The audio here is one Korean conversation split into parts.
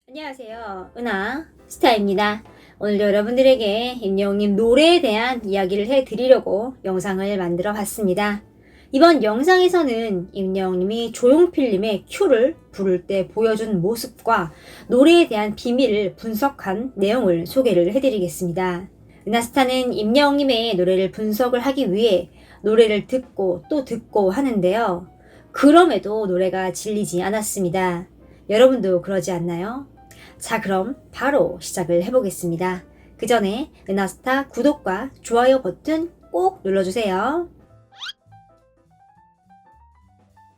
안녕하세요. 은하 스타입니다. 오늘도 여러분들에게 임영웅님 노래에 대한 이야기를 해드리려고 영상을 만들어 봤습니다. 이번 영상에서는 임영웅님이 조용필님의 큐를 부를 때 보여준 모습과 노래에 대한 비밀을 분석한 내용을 소개를 해드리겠습니다. 은하스타는 임영웅님의 노래를 분석을 하기 위해 노래를 듣고 또 듣고 하는데요. 그럼에도 노래가 질리지 않았습니다. 여러분도 그러지 않나요? 자, 그럼 바로 시작을 해보겠습니다. 그 전에 은하스타 구독과 좋아요 버튼 꼭 눌러주세요.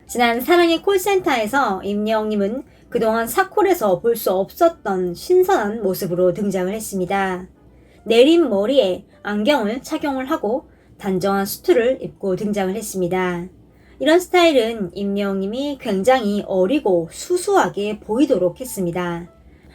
지난 사랑의 콜센터에서 임영웅님은 그동안 사콜에서 볼 수 없었던 신선한 모습으로 등장을 했습니다. 내린 머리에 안경을 착용을 하고 단정한 수트를 입고 등장을 했습니다. 이런 스타일은 임영웅님이 굉장히 어리고 수수하게 보이도록 했습니다.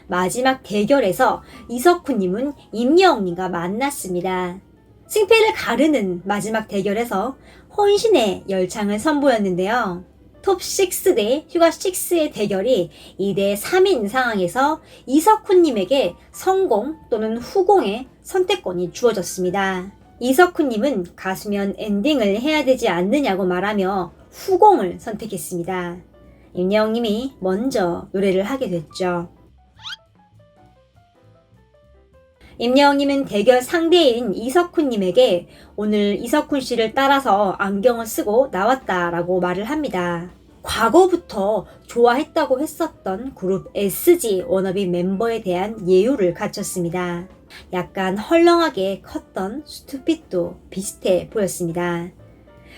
마지막 대결에서 이석훈님은 임영웅님과 만났습니다. 승패를 가르는 마지막 대결에서 혼신의 열창을 선보였는데요. 톱6 대 슈가6의 대결이 2대 3인 상황에서 이석훈님에게 성공 또는 후공의 선택권이 주어졌습니다. 이석훈님은 가수면 엔딩을 해야 되지 않느냐고 말하며 후공을 선택했습니다. 임영웅님이 먼저 노래를 하게 됐죠. 임영웅님은 대결 상대인 이석훈님에게 오늘 이석훈 씨를 따라서 안경을 쓰고 나왔다라고 말을 합니다. 과거부터 좋아했다고 했었던 그룹 SG 워너비 멤버에 대한 예우를 갖췄습니다. 약간 헐렁하게 컸던 수트핏도 비슷해 보였습니다.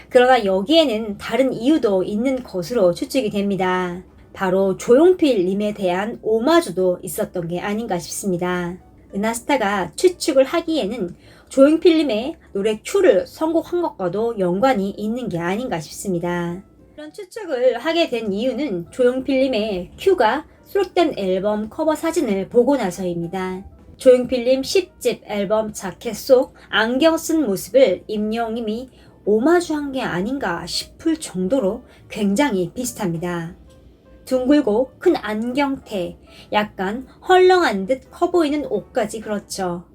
그러나 여기에는 다른 이유도 있는 것으로 추측이 됩니다. 바로 조용필님에 대한 오마주도 있었던 게 아닌가 싶습니다. 은하스타가 추측을 하기에는 조용필님의 노래 큐를 선곡한 것과도 연관이 있는 게 아닌가 싶습니다. 이런 추측을 하게 된 이유는 조용필님의 큐가 수록된 앨범 커버 사진을 보고 나서입니다. 조용필님 10집 앨범 자켓 속 안경 쓴 모습을 임영웅님이 오마주한 게 아닌가 싶을 정도로 굉장히 비슷합니다. 둥글고 큰 안경테, 약간 헐렁한 듯 커 보이는 옷까지 그렇죠.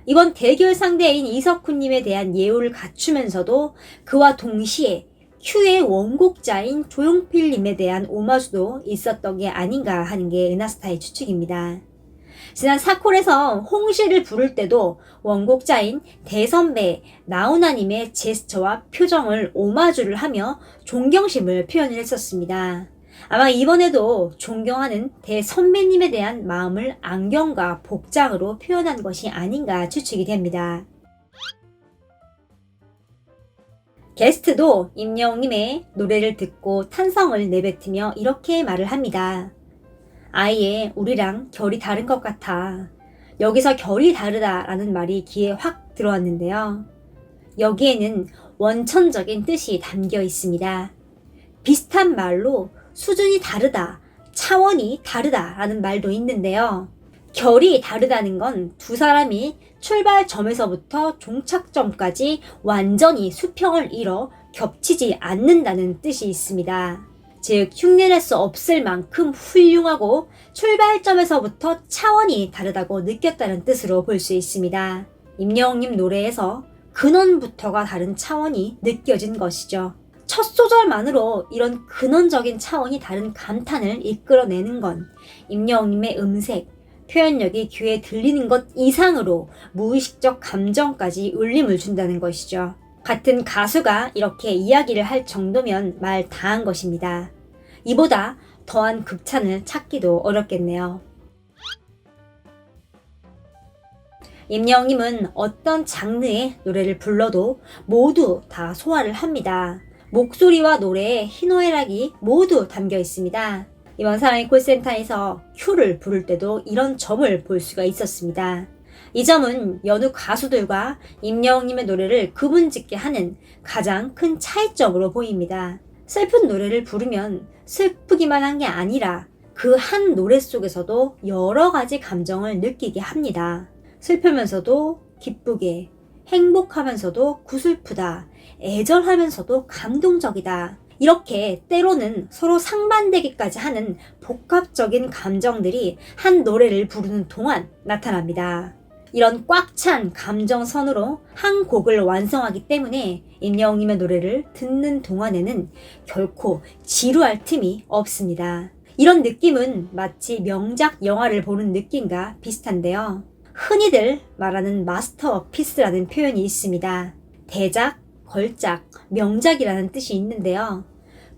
이번 대결 상대인 이석훈님에 대한 예우를 갖추면서도 그와 동시에 큐의 원곡자인 조용필님에 대한 오마주도 있었던 게 아닌가 하는 게 은하스타의 추측입니다. 지난 사콜에서 홍시를 부를 때도 원곡자인 대선배 나훈아님의 제스처와 표정을 오마주를 하며 존경심을 표현을 했었습니다. 아마 이번에도 존경하는 대선배님에 대한 마음을 안경과 복장으로 표현한 것이 아닌가 추측이 됩니다. 게스트도 임영웅님의 노래를 듣고 탄성을 내뱉으며 이렇게 말을 합니다. 아예 우리랑 결이 다른 것 같아. 여기서 결이 다르다라는 말이 귀에 확 들어왔는데요. 여기에는 원천적인 뜻이 담겨 있습니다. 비슷한 말로 수준이 다르다, 차원이 다르다라는 말도 있는데요. 결이 다르다는 건 두 사람이 출발점에서부터 종착점까지 완전히 수평을 이뤄 겹치지 않는다는 뜻이 있습니다. 즉 흉내낼 수 없을 만큼 훌륭하고 출발점에서부터 차원이 다르다고 느꼈다는 뜻으로 볼 수 있습니다. 임영웅님 노래에서 근원부터가 다른 차원이 느껴진 것이죠. 첫 소절만으로 이런 근원적인 차원이 다른 감탄을 이끌어내는 건 임영웅님의 음색, 표현력이 귀에 들리는 것 이상으로 무의식적 감정까지 울림을 준다는 것이죠. 같은 가수가 이렇게 이야기를 할 정도면 말 다한 것입니다. 이보다 더한 극찬을 찾기도 어렵겠네요. 임영웅님은 어떤 장르의 노래를 불러도 모두 다 소화를 합니다. 목소리와 노래에 희노애락이 모두 담겨 있습니다. 이번 사랑의 콜센터에서 큐를 부를 때도 이런 점을 볼 수가 있었습니다. 이 점은 여느 가수들과 임영웅님의 노래를 구분짓게 하는 가장 큰 차이점으로 보입니다. 슬픈 노래를 부르면 슬프기만 한 게 아니라 그 한 노래 속에서도 여러 가지 감정을 느끼게 합니다. 슬프면서도 기쁘게, 행복하면서도 구슬프다, 애절하면서도 감동적이다. 이렇게 때로는 서로 상반되기까지 하는 복합적인 감정들이 한 노래를 부르는 동안 나타납니다. 이런 꽉 찬 감정선으로 한 곡을 완성하기 때문에 임영웅님의 노래를 듣는 동안에는 결코 지루할 틈이 없습니다. 이런 느낌은 마치 명작 영화를 보는 느낌과 비슷한데요. 흔히들 말하는 마스터피스라는 표현이 있습니다. 대작, 걸작, 명작이라는 뜻이 있는데요.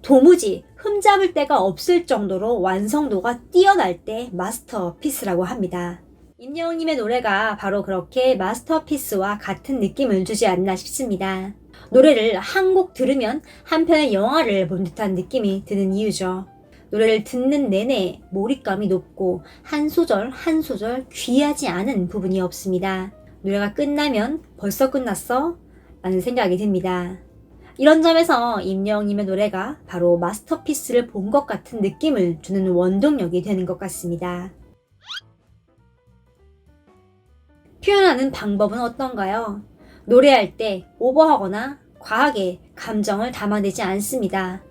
도무지 흠잡을 데가 없을 정도로 완성도가 뛰어날 때 마스터피스라고 합니다. 임영웅님의 노래가 바로 그렇게 마스터피스와 같은 느낌을 주지 않나 싶습니다. 노래를 한 곡 들으면 한 편의 영화를 본 듯한 느낌이 드는 이유죠. 노래를 듣는 내내 몰입감이 높고 한 소절 한 소절 귀하지 않은 부분이 없습니다. 노래가 끝나면 벌써 끝났어? 라는 생각이 듭니다. 이런 점에서 임영웅님의 노래가 바로 마스터피스를 본 것 같은 느낌을 주는 원동력이 되는 것 같습니다. 표현하는 방법은 어떤가요? 노래할 때 오버하거나 과하게 감정을 담아내지 않습니다.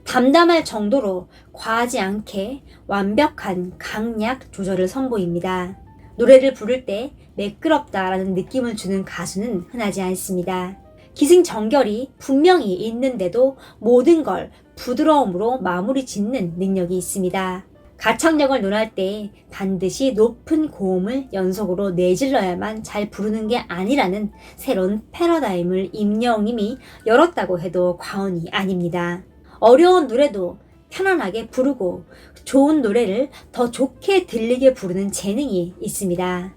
담담할 정도로 과하지 않게 완벽한 강약 조절을 선보입니다. 노래를 부를 때 매끄럽다라는 느낌을 주는 가수는 흔하지 않습니다. 기승전결이 분명히 있는데도 모든 걸 부드러움으로 마무리 짓는 능력이 있습니다. 가창력을 논할 때 반드시 높은 고음을 연속으로 내질러야만 잘 부르는 게 아니라는 새로운 패러다임을 임영웅님이 열었다고 해도 과언이 아닙니다. 어려운 노래도 편안하게 부르고 좋은 노래를 더 좋게 들리게 부르는 재능이 있습니다.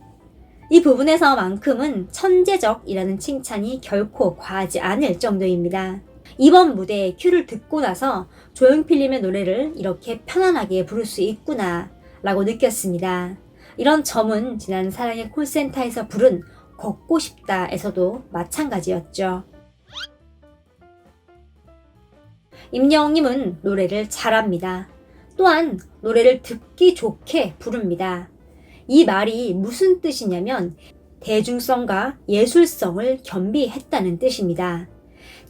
이 부분에서만큼은 천재적이라는 칭찬이 결코 과하지 않을 정도입니다. 이번 무대의 큐를 듣고 나서 조용필님의 노래를 이렇게 편안하게 부를 수 있구나 라고 느꼈습니다. 이런 점은 지난 사랑의 콜센터에서 부른 걷고 싶다에서도 마찬가지였죠. 임영웅님은 노래를 잘합니다. 또한 노래를 듣기 좋게 부릅니다. 이 말이 무슨 뜻이냐면 대중성과 예술성을 겸비했다는 뜻입니다.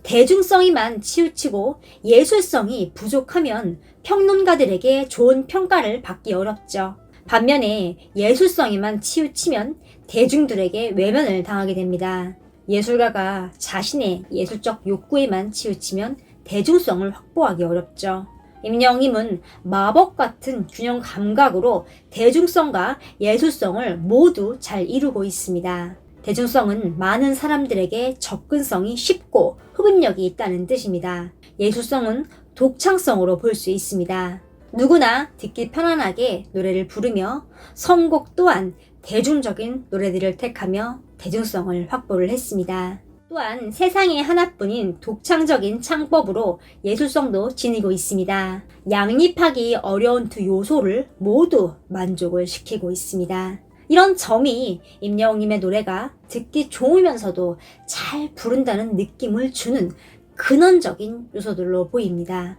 대중성이만 치우치고 예술성이 부족하면 평론가들에게 좋은 평가를 받기 어렵죠. 반면에 예술성이만 치우치면 대중들에게 외면을 당하게 됩니다. 예술가가 자신의 예술적 욕구에만 치우치면 대중성을 확보하기 어렵죠. 임영웅님은 마법 같은 균형 감각으로 대중성과 예술성을 모두 잘 이루고 있습니다. 대중성은 많은 사람들에게 접근성이 쉽고 흡입력이 있다는 뜻입니다. 예술성은 독창성으로 볼 수 있습니다. 누구나 듣기 편안하게 노래를 부르며 선곡 또한 대중적인 노래들을 택하며 대중성을 확보를 했습니다. 또한 세상에 하나뿐인 독창적인 창법으로 예술성도 지니고 있습니다. 양립하기 어려운 두 요소를 모두 만족을 시키고 있습니다. 이런 점이 임영웅님의 노래가 듣기 좋으면서도 잘 부른다는 느낌을 주는 근원적인 요소들로 보입니다.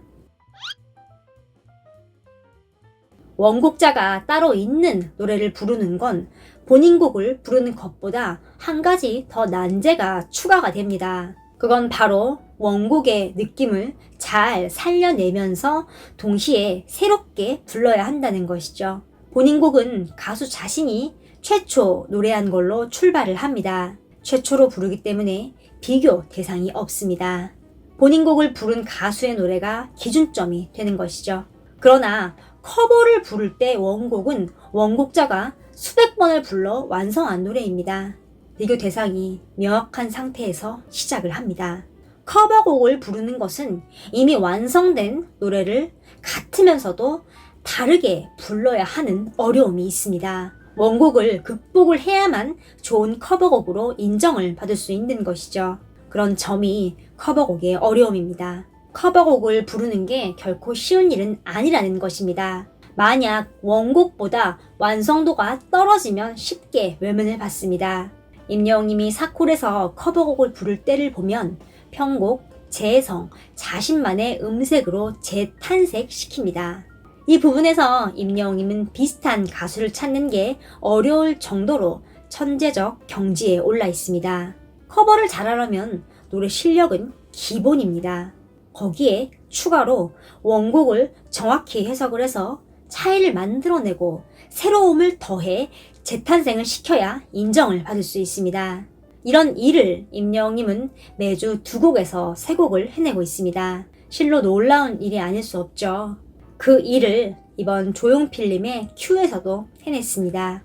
원곡자가 따로 있는 노래를 부르는 건 본인 곡을 부르는 것보다 한 가지 더 난제가 추가가 됩니다. 그건 바로 원곡의 느낌을 잘 살려내면서 동시에 새롭게 불러야 한다는 것이죠. 본인 곡은 가수 자신이 최초 노래한 걸로 출발을 합니다. 최초로 부르기 때문에 비교 대상이 없습니다. 본인 곡을 부른 가수의 노래가 기준점이 되는 것이죠. 그러나 커버를 부를 때 원곡은 원곡자가 수백 번을 불러 완성한 노래입니다. 비교 대상이 명확한 상태에서 시작을 합니다. 커버곡을 부르는 것은 이미 완성된 노래를 같으면서도 다르게 불러야 하는 어려움이 있습니다. 원곡을 극복을 해야만 좋은 커버곡으로 인정을 받을 수 있는 것이죠. 그런 점이 커버곡의 어려움입니다. 커버곡을 부르는 게 결코 쉬운 일은 아니라는 것입니다. 만약 원곡보다 완성도가 떨어지면 쉽게 외면을 받습니다. 임영웅님이 사콜에서 커버곡을 부를 때를 보면 편곡, 재해성, 자신만의 음색으로 재탄생시킵니다. 이 부분에서 임영웅님은 비슷한 가수를 찾는 게 어려울 정도로 천재적 경지에 올라 있습니다. 커버를 잘하려면 노래 실력은 기본입니다. 거기에 추가로 원곡을 정확히 해석을 해서 차이를 만들어내고 새로움을 더해 재탄생을 시켜야 인정을 받을 수 있습니다. 이런 일을 임영웅님은 매주 2곡에서 3곡을 해내고 있습니다. 실로 놀라운 일이 아닐 수 없죠. 그 일을 이번 조용필님의 큐에서도 해냈습니다.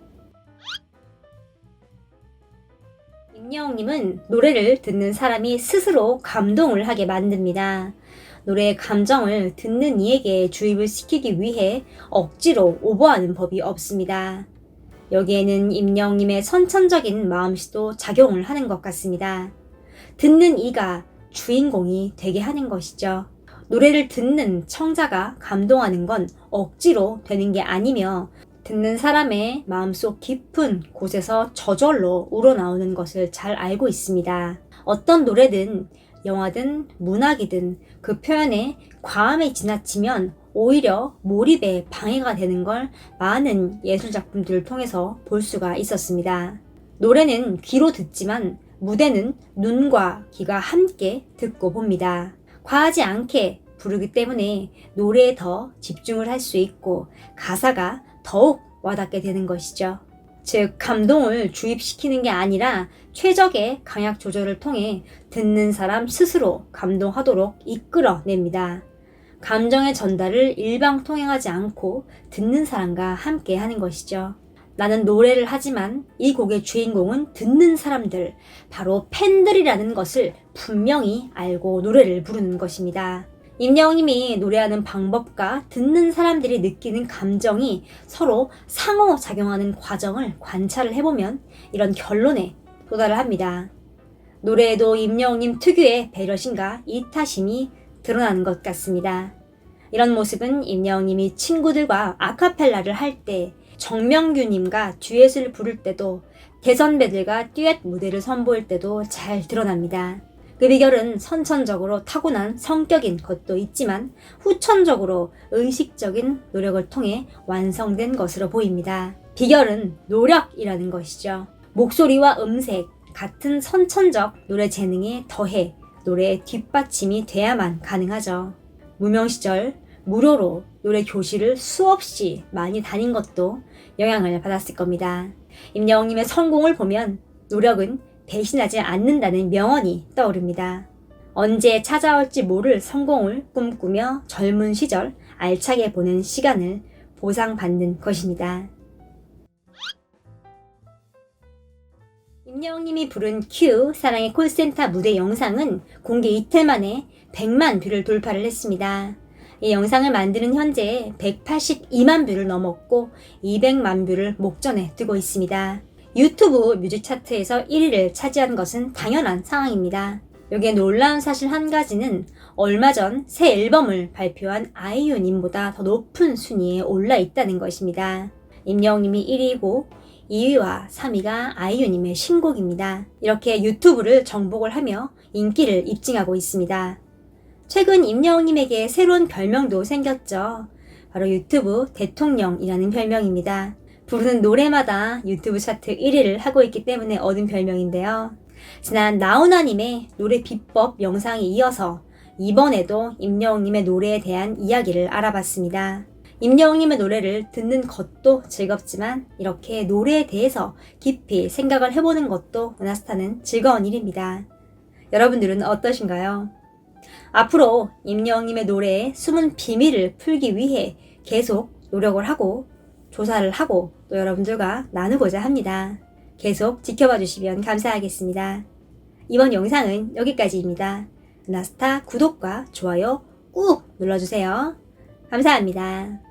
임영웅님은 노래를 듣는 사람이 스스로 감동을 하게 만듭니다. 노래의 감정을 듣는 이에게 주입을 시키기 위해 억지로 오버하는 법이 없습니다. 여기에는 임영웅님의 선천적인 마음씨도 작용을 하는 것 같습니다. 듣는 이가 주인공이 되게 하는 것이죠. 노래를 듣는 청자가 감동하는 건 억지로 되는 게 아니며 듣는 사람의 마음속 깊은 곳에서 저절로 우러나오는 것을 잘 알고 있습니다. 어떤 노래든 영화든 문학이든 그 표현에 과함에 지나치면 오히려 몰입에 방해가 되는 걸 많은 예술작품들을 통해서 볼 수가 있었습니다. 노래는 귀로 듣지만 무대는 눈과 귀가 함께 듣고 봅니다. 과하지 않게 부르기 때문에 노래에 더 집중을 할 수 있고 가사가 더욱 와닿게 되는 것이죠. 즉 감동을 주입시키는 게 아니라 최적의 강약 조절을 통해 듣는 사람 스스로 감동하도록 이끌어냅니다. 감정의 전달을 일방통행하지 않고 듣는 사람과 함께 하는 것이죠. 나는 노래를 하지만 이 곡의 주인공은 듣는 사람들, 바로 팬들이라는 것을 분명히 알고 노래를 부르는 것입니다. 임영웅님이 노래하는 방법과 듣는 사람들이 느끼는 감정이 서로 상호작용하는 과정을 관찰을 해보면 이런 결론에 도달을 합니다. 노래에도 임영웅님 특유의 배려심과 이타심이 드러나는 것 같습니다. 이런 모습은 임영웅님이 친구들과 아카펠라를 할 때, 정명규님과 듀엣을 부를 때도, 대선배들과 듀엣 무대를 선보일 때도 잘 드러납니다. 그 비결은 선천적으로 타고난 성격인 것도 있지만 후천적으로 의식적인 노력을 통해 완성된 것으로 보입니다. 비결은 노력이라는 것이죠. 목소리와 음색, 같은 선천적 노래 재능에 더해 노래의 뒷받침이 돼야만 가능하죠. 무명 시절 무료로 노래 교실을 수없이 많이 다닌 것도 영향을 받았을 겁니다. 임영웅님의 성공을 보면 노력은 배신하지 않는다는 명언이 떠오릅니다. 언제 찾아올지 모를 성공을 꿈꾸며 젊은 시절 알차게 보낸 시간을 보상받는 것입니다. 임영웅님이 부른 큐 사랑의 콜센터 무대 영상은 공개 이틀 만에 100만 뷰를 돌파를 했습니다. 이 영상을 만드는 현재 182만 뷰를 넘었고 200만 뷰를 목전에 두고 있습니다. 유튜브 뮤직 차트에서 1위를 차지한 것은 당연한 상황입니다. 여기에 놀라운 사실 한 가지는 얼마 전 새 앨범을 발표한 아이유님보다 더 높은 순위에 올라 있다는 것입니다. 임영웅님이 1위이고 2위와 3위가 아이유님의 신곡입니다. 이렇게 유튜브를 정복을 하며 인기를 입증하고 있습니다. 최근 임영웅님에게 새로운 별명도 생겼죠. 바로 유튜브 대통령이라는 별명입니다. 부르는 노래마다 유튜브 차트 1위를 하고 있기 때문에 얻은 별명인데요. 지난 나훈아님의 노래 비법 영상에 이어서 이번에도 임영웅님의 노래에 대한 이야기를 알아봤습니다. 임영웅님의 노래를 듣는 것도 즐겁지만 이렇게 노래에 대해서 깊이 생각을 해보는 것도 은하스타는 즐거운 일입니다. 여러분들은 어떠신가요? 앞으로 임영웅님의 노래의 숨은 비밀을 풀기 위해 계속 노력을 하고 조사를 하고 또 여러분들과 나누고자 합니다. 계속 지켜봐 주시면 감사하겠습니다. 이번 영상은 여기까지입니다. 은하스타 구독과 좋아요 꾹 눌러주세요. 감사합니다.